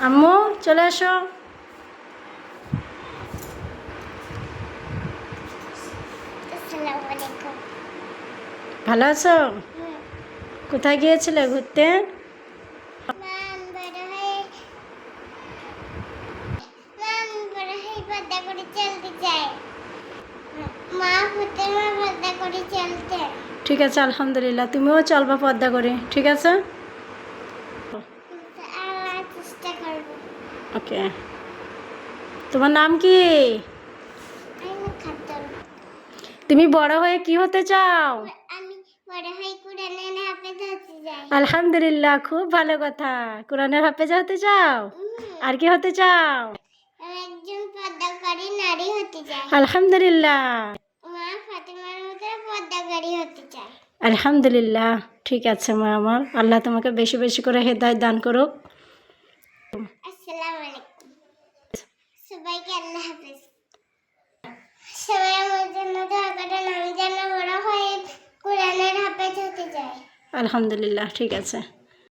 আম্মু চলে আসো। আসসালামু আলাইকুম। ভালো আছো? কোথায় গিয়েছিলে ঘুরতে? পর্দা করে চলতে চাই। মা পর্দা করে চলতে। ঠিক আছে, আলহামদুলিল্লাহ। তুমিও চলবা পর্দা করে, ঠিক আছে? চেষ্টা করবো। ওকে। তোমার নাম কি? তুমি বড় হয়ে কি হতে চাও? আমি বড় হয়ে কোরআনের হাফেজ হতে চাই। আলহামদুলিল্লাহ, খুব ভালো কথা। কোরআনের হাফেজ হতে চাও? আর কি হতে চাও? একজন পর্দাকারী নারী হতে চাই। আলহামদুলিল্লাহ। মা ফাতেমার মতো পর্দাকারী হতে চাই। আলহামদুলিল্লাহ, ঠিক আছে মা আমার। আল্লাহ তোমাকে বেশি বেশি করে হেদায়েত দান করুক। আসসালামু আলাইকুম। সবাইকে আল্লাহ হাফেজ। সবাই আমার জন্য দোয়া করেন, আমি যেন বড় হয়ে কোরআনের হাফেজ হতে চাই। আলহামদুলিল্লাহ, ঠিক আছে।